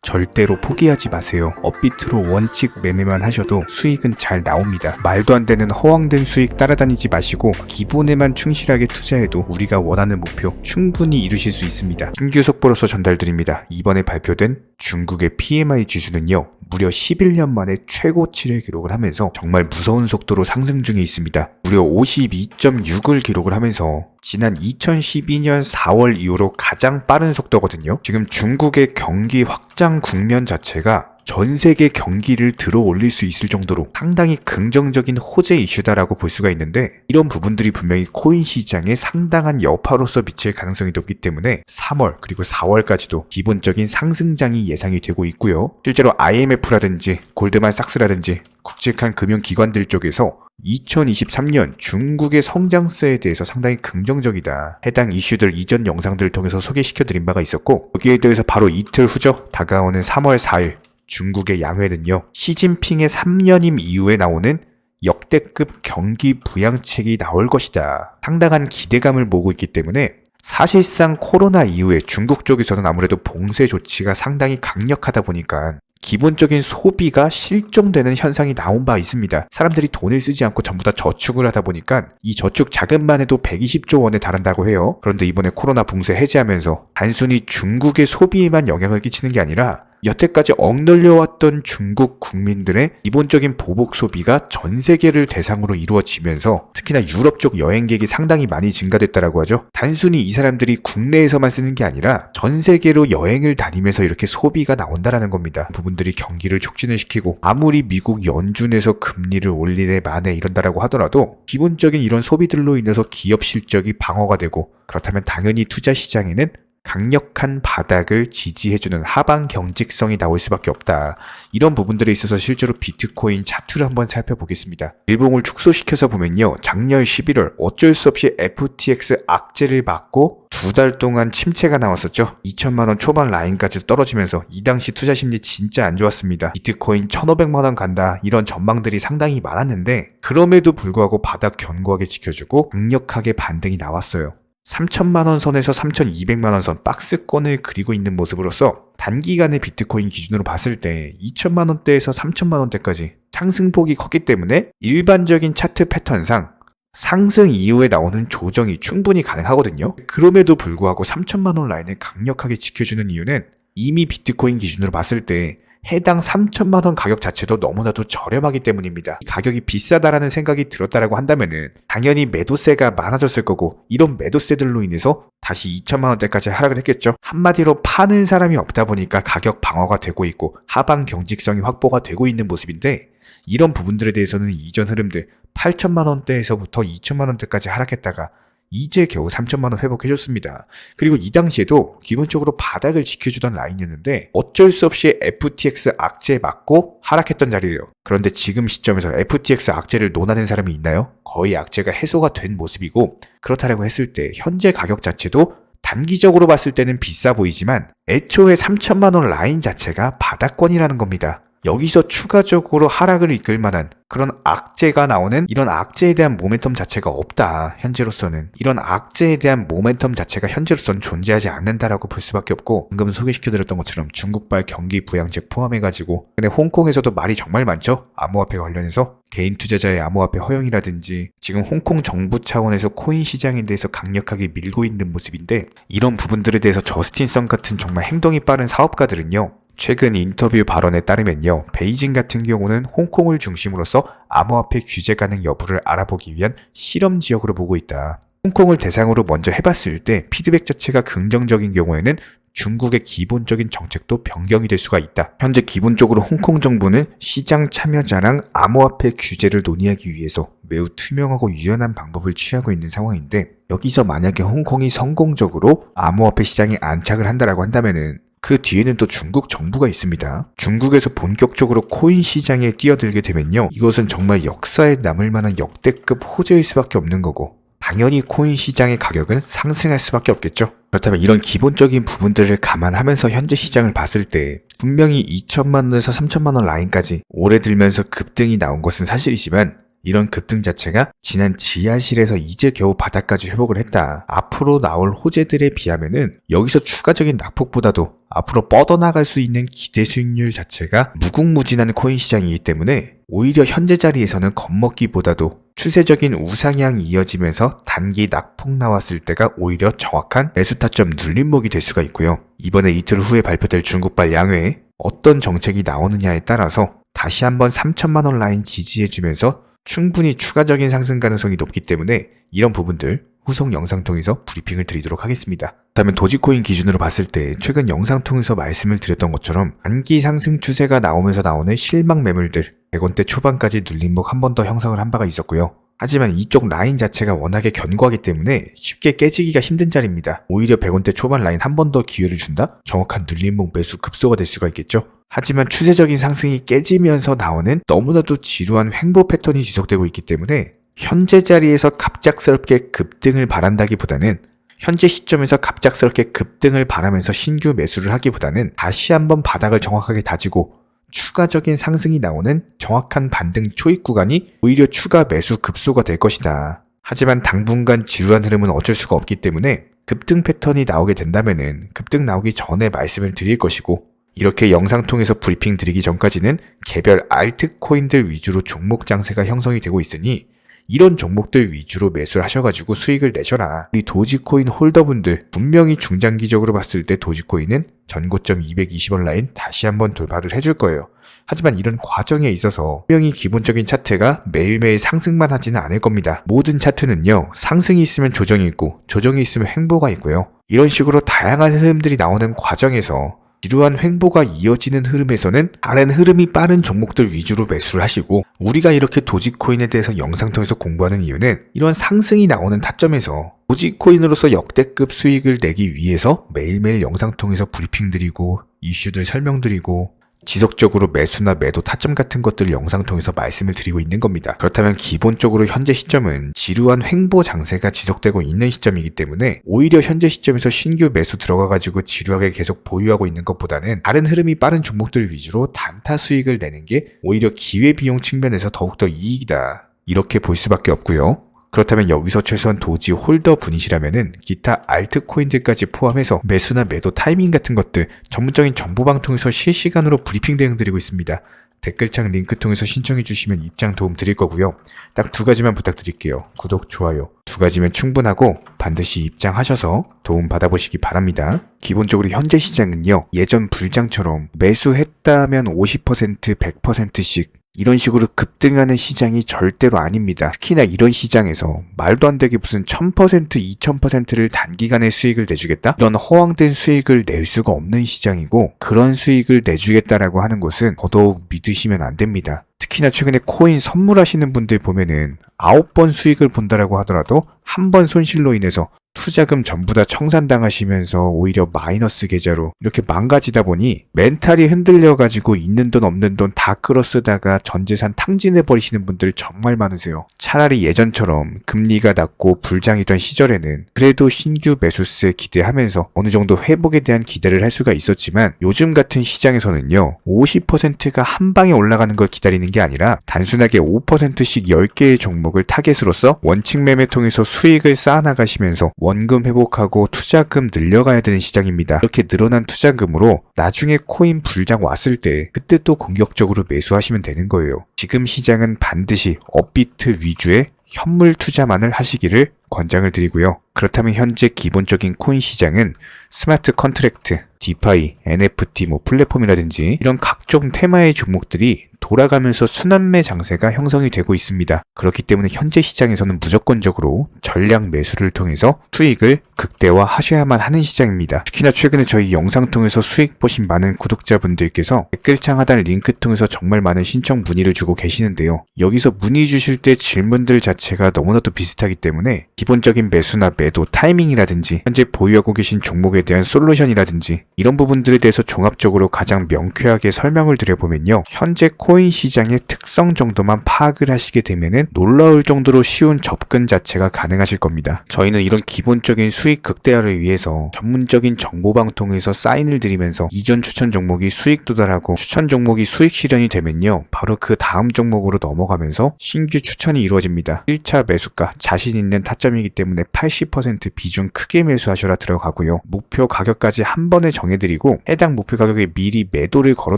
절대로 포기하지 마세요. 업비트로 원칙 매매만 하셔도 수익은 잘 나옵니다. 말도 안 되는 허황된 수익 따라다니지 마시고 기본에만 충실하게 투자해도 우리가 원하는 목표 충분히 이루실 수 있습니다. 신규 속보로서 전달드립니다. 이번에 발표된 중국의 PMI 지수는요, 무려 11년 만에 최고치를 기록을 하면서 정말 무서운 속도로 상승 중에 있습니다. 무려 52.6을 기록을 하면서 지난 2012년 4월 이후로 가장 빠른 속도거든요. 지금 중국의 경기 확장 국면 자체가 전 세계 경기를 들어 올릴 수 있을 정도로 상당히 긍정적인 호재 이슈다라고 볼 수가 있는데, 이런 부분들이 분명히 코인 시장에 상당한 여파로서 미칠 가능성이 높기 때문에 3월 그리고 4월까지도 기본적인 상승장이 예상이 되고 있고요. 실제로 IMF라든지 골드만삭스라든지 굵직한 금융기관들 쪽에서 2023년 중국의 성장세에 대해서 상당히 긍정적이다, 해당 이슈들 이전 영상들을 통해서 소개시켜드린 바가 있었고, 여기에 대해서 바로 이틀 후죠. 다가오는 3월 4일 중국의 양회는요, 시진핑의 3년임 이후에 나오는 역대급 경기 부양책이 나올 것이다, 상당한 기대감을 모으고 있기 때문에 사실상 코로나 이후에 중국 쪽에서는 아무래도 봉쇄 조치가 상당히 강력하다 보니까 기본적인 소비가 실종되는 현상이 나온 바 있습니다. 사람들이 돈을 쓰지 않고 전부 다 저축을 하다 보니까 이 저축 자금만 해도 120조 원에 달한다고 해요. 그런데 이번에 코로나 봉쇄 해제하면서 단순히 중국의 소비에만 영향을 끼치는 게 아니라 여태까지 억눌려왔던 중국 국민들의 기본적인 보복 소비가 전 세계를 대상으로 이루어지면서 특히나 유럽 쪽 여행객이 상당히 많이 증가됐다라고 하죠. 단순히 이 사람들이 국내에서만 쓰는 게 아니라 전 세계로 여행을 다니면서 이렇게 소비가 나온다라는 겁니다. 부분들이 경기를 촉진을 시키고, 아무리 미국 연준에서 금리를 올리네 마네 이런다라고 하더라도 기본적인 이런 소비들로 인해서 기업 실적이 방어가 되고, 그렇다면 당연히 투자 시장에는 강력한 바닥을 지지해주는 하방 경직성이 나올 수밖에 없다. 이런 부분들에 있어서 실제로 비트코인 차트를 한번 살펴보겠습니다. 일봉을 축소시켜서 보면요, 작년 11월 어쩔 수 없이 FTX 악재를 맞고 2달 동안 침체가 나왔었죠. 2천만원 초반 라인까지 떨어지면서 이 당시 투자 심리 진짜 안 좋았습니다. 비트코인 1,500만원 간다, 이런 전망들이 상당히 많았는데 그럼에도 불구하고 바닥 견고하게 지켜주고 강력하게 반등이 나왔어요. 3천만원 선에서 3,200만원 선 박스권을 그리고 있는 모습으로서 단기간의 비트코인 기준으로 봤을 때 2천만원대에서 3천만원대까지 상승폭이 컸기 때문에 일반적인 차트 패턴상 상승 이후에 나오는 조정이 충분히 가능하거든요. 그럼에도 불구하고 3천만원 라인을 강력하게 지켜주는 이유는 이미 비트코인 기준으로 봤을 때 해당 3천만원 가격 자체도 너무나도 저렴하기 때문입니다. 가격이 비싸다라는 생각이 들었다라고 한다면은 당연히 매도세가 많아졌을 거고, 이런 매도세들로 인해서 다시 2천만원대까지 하락을 했겠죠. 한마디로 파는 사람이 없다 보니까 가격 방어가 되고 있고 하방 경직성이 확보가 되고 있는 모습인데, 이런 부분들에 대해서는 이전 흐름들 8천만원대에서부터 2천만원대까지 하락했다가 이제 겨우 3천만원 회복해줬습니다. 그리고 이 당시에도 기본적으로 바닥을 지켜주던 라인이었는데 어쩔 수 없이 FTX 악재에 맞고 하락했던 자리예요. 그런데 지금 시점에서 FTX 악재를 논하는 사람이 있나요? 거의 악재가 해소가 된 모습이고, 그렇다라고 했을 때 현재 가격 자체도 단기적으로 봤을 때는 비싸 보이지만 애초에 3천만원 라인 자체가 바닥권이라는 겁니다. 여기서 추가적으로 하락을 이끌 만한 그런 악재가 나오는, 이런 악재에 대한 모멘텀 자체가 없다. 현재로서는 이런 악재에 대한 모멘텀 자체가 현재로서는 존재하지 않는다라고 볼 수밖에 없고, 방금 소개시켜드렸던 것처럼 중국발 경기 부양책 포함해가지고, 근데 홍콩에서도 말이 정말 많죠. 암호화폐 관련해서 개인 투자자의 암호화폐 허용이라든지 지금 홍콩 정부 차원에서 코인 시장에 대해서 강력하게 밀고 있는 모습인데, 이런 부분들에 대해서 저스틴 성 같은 정말 행동이 빠른 사업가들은요, 최근 인터뷰 발언에 따르면요, 베이징 같은 경우는 홍콩을 중심으로서 암호화폐 규제 가능 여부를 알아보기 위한 실험 지역으로 보고 있다. 홍콩을 대상으로 먼저 해봤을 때 피드백 자체가 긍정적인 경우에는 중국의 기본적인 정책도 변경이 될 수가 있다. 현재 기본적으로 홍콩 정부는 시장 참여자랑 암호화폐 규제를 논의하기 위해서 매우 투명하고 유연한 방법을 취하고 있는 상황인데, 여기서 만약에 홍콩이 성공적으로 암호화폐 시장에 안착을 한다라고 한다면은 그 뒤에는 또 중국 정부가 있습니다. 중국에서 본격적으로 코인 시장에 뛰어들게 되면요, 이것은 정말 역사에 남을 만한 역대급 호재일 수밖에 없는 거고, 당연히 코인 시장의 가격은 상승할 수밖에 없겠죠. 그렇다면 이런 기본적인 부분들을 감안하면서 현재 시장을 봤을 때 분명히 2천만 원에서 3천만 원 라인까지 오래 들면서 급등이 나온 것은 사실이지만, 이런 급등 자체가 지난 지하실에서 이제 겨우 바닥까지 회복을 했다. 앞으로 나올 호재들에 비하면은 여기서 추가적인 낙폭보다도 앞으로 뻗어나갈 수 있는 기대 수익률 자체가 무궁무진한 코인 시장이기 때문에 오히려 현재 자리에서는 겁먹기보다도 추세적인 우상향이 이어지면서 단기 낙폭 나왔을 때가 오히려 정확한 매수 타점 눌림목이 될 수가 있고요. 이번에 이틀 후에 발표될 중국발 양회에 어떤 정책이 나오느냐에 따라서 다시 한번 3천만 원 라인 지지해주면서 충분히 추가적인 상승 가능성이 높기 때문에 이런 부분들 후속 영상 통해서 브리핑을 드리도록 하겠습니다. 그렇다면 도지코인 기준으로 봤을 때 최근 영상 통해서 말씀을 드렸던 것처럼 단기 상승 추세가 나오면서 나오는 실망 매물들 100원대 초반까지 눌림목 한 번 더 형성을 한 바가 있었고요. 하지만 이쪽 라인 자체가 워낙에 견고하기 때문에 쉽게 깨지기가 힘든 자리입니다. 오히려 100원대 초반 라인 한 번 더 기회를 준다? 정확한 눌림목 매수 급소가 될 수가 있겠죠? 하지만 추세적인 상승이 깨지면서 나오는 너무나도 지루한 횡보 패턴이 지속되고 있기 때문에 현재 자리에서 갑작스럽게 급등을 바란다기보다는 현재 시점에서 갑작스럽게 급등을 바라면서 신규 매수를 하기보다는 다시 한번 바닥을 정확하게 다지고 추가적인 상승이 나오는 정확한 반등 초입 구간이 오히려 추가 매수 급소가 될 것이다. 하지만 당분간 지루한 흐름은 어쩔 수가 없기 때문에 급등 패턴이 나오게 된다면은 급등 나오기 전에 말씀을 드릴 것이고 이렇게 영상 통해서 브리핑 드리기 전까지는 개별 알트코인들 위주로 종목 장세가 형성이 되고 있으니 이런 종목들 위주로 매수를 하셔가지고 수익을 내셔라. 우리 도지코인 홀더분들 분명히 중장기적으로 봤을 때 도지코인은 전고점 220원 라인 다시 한번 돌파를 해줄 거예요. 하지만 이런 과정에 있어서 분명히 기본적인 차트가 매일매일 상승만 하지는 않을 겁니다. 모든 차트는요, 상승이 있으면 조정이 있고 조정이 있으면 횡보가 있고요. 이런 식으로 다양한 흐름들이 나오는 과정에서 지루한 횡보가 이어지는 흐름에서는 다른 흐름이 빠른 종목들 위주로 매수를 하시고 우리가 이렇게 도지코인에 대해서 영상 통해서 공부하는 이유는 이런 상승이 나오는 타점에서 도지코인으로서 역대급 수익을 내기 위해서 매일매일 영상 통해서 브리핑 드리고 이슈들 설명드리고 지속적으로 매수나 매도 타점 같은 것들을 영상 통해서 말씀을 드리고 있는 겁니다. 그렇다면 기본적으로 현재 시점은 지루한 횡보 장세가 지속되고 있는 시점이기 때문에 오히려 현재 시점에서 신규 매수 들어가가지고 지루하게 계속 보유하고 있는 것보다는 다른 흐름이 빠른 종목들 위주로 단타 수익을 내는 게 오히려 기회비용 측면에서 더욱더 이익이다. 이렇게 볼 수밖에 없고요. 그렇다면 여기서 최소한 도지 홀더 분이시라면은 기타 알트코인들까지 포함해서 매수나 매도 타이밍 같은 것들 전문적인 정보방 통해서 실시간으로 브리핑 대응 드리고 있습니다. 댓글창 링크 통해서 신청해 주시면 입장 도움 드릴 거고요. 딱 두 가지만 부탁드릴게요. 구독, 좋아요. 두 가지면 충분하고 반드시 입장하셔서 도움 받아보시기 바랍니다. 기본적으로 현재 시장은요, 예전 불장처럼 매수했다면 50%, 100%씩 이런 식으로 급등하는 시장이 절대로 아닙니다. 특히나 이런 시장에서 말도 안 되게 무슨 1000%, 2000%를 단기간에 수익을 내주겠다? 이런 허황된 수익을 낼 수가 없는 시장이고 그런 수익을 내주겠다라고 하는 것은 더더욱 믿으시면 안 됩니다. 특히나 최근에 코인 선물하시는 분들 보면은 9번 수익을 본다라고 하더라도 한 번 손실로 인해서 투자금 전부 다 청산당하시면서 오히려 마이너스 계좌로 이렇게 망가지다 보니 멘탈이 흔들려가지고 있는 돈 없는 돈 다 끌어쓰다가 전재산 탕진해버리시는 분들 정말 많으세요. 차라리 예전처럼 금리가 낮고 불장이던 시절에는 그래도 신규 매수세 기대하면서 어느 정도 회복에 대한 기대를 할 수가 있었지만 요즘 같은 시장에서는요, 50%가 한 방에 올라가는 걸 기다리는 게 아니라 단순하게 5%씩 10개의 종목을 타겟으로서 원칙 매매 통해서 수익을 쌓아나가시면서 원금 회복하고 투자금 늘려가야 되는 시장입니다. 이렇게 늘어난 투자금으로 나중에 코인 불장 왔을 때 그때 또 공격적으로 매수하시면 되는 거예요. 지금 시장은 반드시 업비트 위주의 현물 투자만을 하시기를 권장을 드리고요. 그렇다면 현재 기본적인 코인 시장은 스마트 컨트랙트, 디파이, NFT, 플랫폼이라든지 이런 각종 테마의 종목들이 돌아가면서 순환매 장세가 형성이 되고 있습니다. 그렇기 때문에 현재 시장에서는 무조건적으로 전량 매수를 통해서 수익을 극대화하셔야만 하는 시장입니다. 특히나 최근에 저희 영상 통해서 수익 보신 많은 구독자분들께서 댓글창 하단 링크 통해서 정말 많은 신청 문의를 주고 계시는데요. 여기서 문의 주실 때 질문들 자체 자체가 너무나도 비슷하기 때문에 기본적인 매수나 매도 타이밍이라든지 현재 보유하고 계신 종목에 대한 솔루션이라든지 이런 부분들에 대해서 종합적으로 가장 명쾌하게 설명을 드려보면요. 현재 코인 시장의 특성 정도만 파악을 하시게 되면은 놀라울 정도로 쉬운 접근 자체가 가능하실 겁니다. 저희는 이런 기본적인 수익 극대화를 위해서 전문적인 정보방통에서 사인을 드리면서 이전 추천 종목이 수익 도달하고 추천 종목이 수익 실현이 되면요. 바로 그 다음 종목으로 넘어가면서 신규 추천이 이루어집니다. 1차 매수가 자신 있는 타점이기 때문에 80% 비중 크게 매수하셔라 들어가고요. 목표 가격까지 한 번에 정해드리고 해당 목표 가격에 미리 매도를 걸어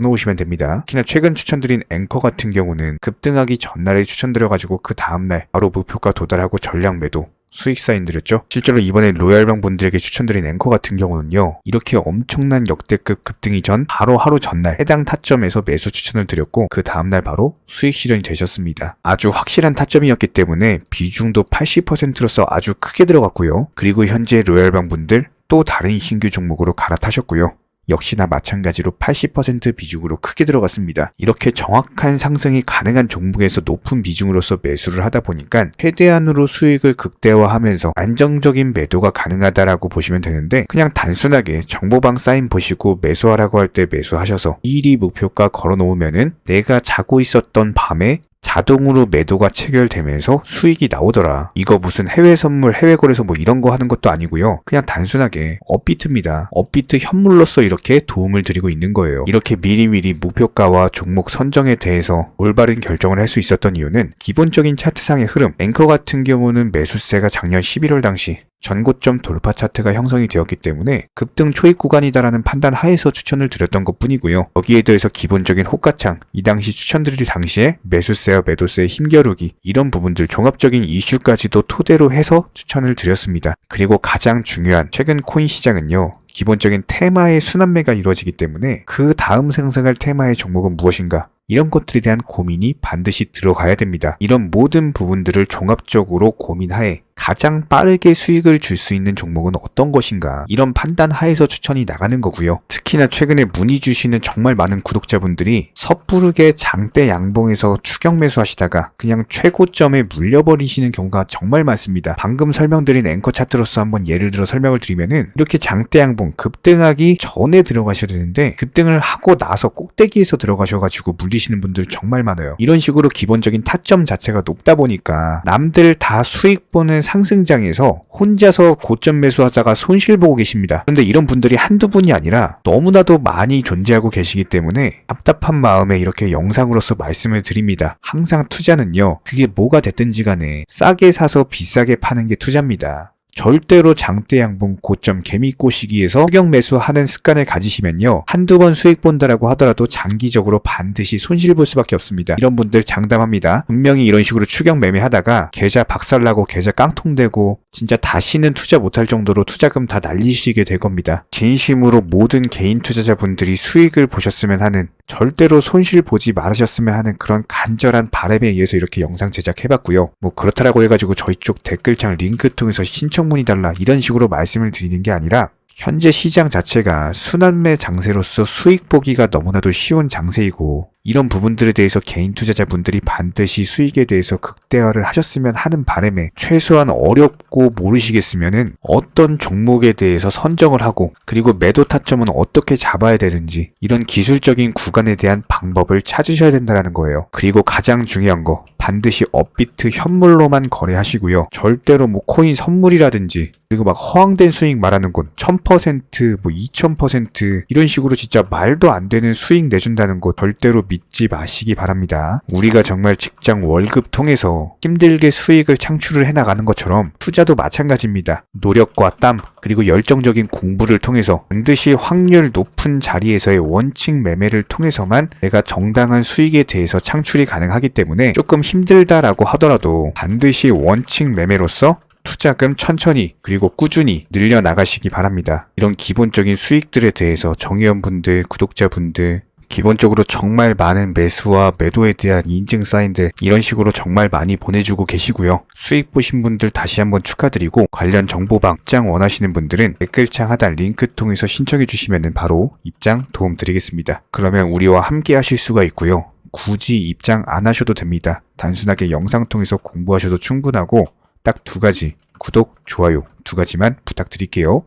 놓으시면 됩니다. 특히나 최근 추천드린 앵커 같은 경우는 급등하기 전날에 추천드려가지고 그 다음날 바로 목표가 도달하고 전량 매도 수익 사인 드렸죠. 실제로 이번에 로얄방 분들에게 추천드린 앵커 같은 경우는요. 이렇게 엄청난 역대급 급등이 전 바로 하루 전날 해당 타점에서 매수 추천을 드렸고 그 다음날 바로 수익 실현이 되셨습니다. 아주 확실한 타점이었기 때문에 비중도 80%로서 아주 크게 들어갔고요. 그리고 현재 로얄방 분들 또 다른 신규 종목으로 갈아타셨고요. 역시나 마찬가지로 80% 비중으로 크게 들어갔습니다. 이렇게 정확한 상승이 가능한 종목에서 높은 비중으로서 매수를 하다 보니까 최대한으로 수익을 극대화하면서 안정적인 매도가 가능하다라고 보시면 되는데 그냥 단순하게 정보방 사인 보시고 매수하라고 할 때 매수하셔서 미리 목표가 걸어 놓으면은 내가 자고 있었던 밤에 자동으로 매도가 체결되면서 수익이 나오더라. 이거 무슨 해외 선물, 해외 거래소 뭐 이런 거 하는 것도 아니고요. 그냥 단순하게 업비트입니다. 업비트 현물로서 이렇게 도움을 드리고 있는 거예요. 이렇게 미리미리 목표가와 종목 선정에 대해서 올바른 결정을 할 수 있었던 이유는 기본적인 차트상의 흐름, 앵커 같은 경우는 매수세가 작년 11월 당시 전고점 돌파 차트가 형성이 되었기 때문에 급등 초입 구간이다라는 판단 하에서 추천을 드렸던 것 뿐이고요. 여기에 대해서 기본적인 호가창, 이 당시 추천드릴 당시에 매수세와 매도세의 힘겨루기 이런 부분들 종합적인 이슈까지도 토대로 해서 추천을 드렸습니다. 그리고 가장 중요한 최근 코인 시장은요. 기본적인 테마의 순환매가 이루어지기 때문에 그 다음 생성할 테마의 종목은 무엇인가? 이런 것들에 대한 고민이 반드시 들어가야 됩니다. 이런 모든 부분들을 종합적으로 고민하에 가장 빠르게 수익을 줄 수 있는 종목은 어떤 것인가 이런 판단 하에서 추천이 나가는 거고요. 특히나 최근에 문의 주시는 정말 많은 구독자분들이 섣부르게 장대 양봉에서 추격 매수하시다가 그냥 최고점에 물려버리시는 경우가 정말 많습니다. 방금 설명드린 앵커 차트로서 한번 예를 들어 설명을 드리면은 이렇게 장대 양봉 급등하기 전에 들어가셔야 되는데 급등을 하고 나서 꼭대기에서 들어가셔가지고 물리시는 분들 정말 많아요. 이런 식으로 기본적인 타점 자체가 높다 보니까 남들 다 수익 보는 상승장에서 혼자서 고점 매수하다가 손실 보고 계십니다. 그런데 이런 분들이 한두 분이 아니라 너무나도 많이 존재하고 계시기 때문에 답답한 마음에 이렇게 영상으로서 말씀을 드립니다. 항상 투자는요. 그게 뭐가 됐든지 간에 싸게 사서 비싸게 파는 게 투자입니다. 절대로 장대 양봉 고점 개미 꼬시기에서 추격 매수하는 습관을 가지시면요. 한두 번 수익 본다라고 하더라도 장기적으로 반드시 손실 볼 수밖에 없습니다. 이런 분들 장담합니다. 분명히 이런 식으로 추격 매매하다가 계좌 박살나고 계좌 깡통되고 진짜 다시는 투자 못할 정도로 투자금 다 날리시게 될 겁니다. 진심으로 모든 개인 투자자분들이 수익을 보셨으면 하는 절대로 손실 보지 말으셨으면 하는 그런 간절한 바람에 의해서 이렇게 영상 제작해봤고요. 뭐 그렇다라고 해가지고 저희 쪽 댓글창 링크 통해서 신청문의 달라 이런 식으로 말씀을 드리는 게 아니라 현재 시장 자체가 순환매 장세로서 수익 보기가 너무나도 쉬운 장세이고 이런 부분들에 대해서 개인 투자자분들이 반드시 수익에 대해서 극대화를 하셨으면 하는 바람에 최소한 어렵고 모르시겠으면은 어떤 종목에 대해서 선정을 하고 그리고 매도 타점은 어떻게 잡아야 되는지 이런 기술적인 구간에 대한 방법을 찾으셔야 된다는 거예요. 그리고 가장 중요한 거 반드시 업비트 현물로만 거래하시고요. 절대로 뭐 코인 선물이라든지 그리고 막 허황된 수익 말하는 건 1000%, 뭐 2000% 이런 식으로 진짜 말도 안 되는 수익 내준다는 거 절대로 믿지 마시기 바랍니다. 우리가 정말 직장 월급 통해서 힘들게 수익을 창출을 해나가는 것처럼 투자도 마찬가지입니다. 노력과 땀 그리고 열정적인 공부를 통해서 반드시 확률 높은 자리에서의 원칙 매매를 통해서만 내가 정당한 수익에 대해서 창출이 가능하기 때문에 조금 힘들다라고 하더라도 반드시 원칙 매매로서 투자금 천천히 그리고 꾸준히 늘려나가시기 바랍니다. 이런 기본적인 수익들에 대해서 정회원분들, 구독자분들 기본적으로 정말 많은 매수와 매도에 대한 인증 사인들 이런 식으로 정말 많이 보내주고 계시고요. 수익 보신 분들 다시 한번 축하드리고 관련 정보방 입장 원하시는 분들은 댓글창 하단 링크 통해서 신청해 주시면 바로 입장 도움 드리겠습니다. 그러면 우리와 함께 하실 수가 있고요. 굳이 입장 안 하셔도 됩니다. 단순하게 영상 통해서 공부하셔도 충분하고 딱 두 가지, 구독, 좋아요 두 가지만 부탁드릴게요.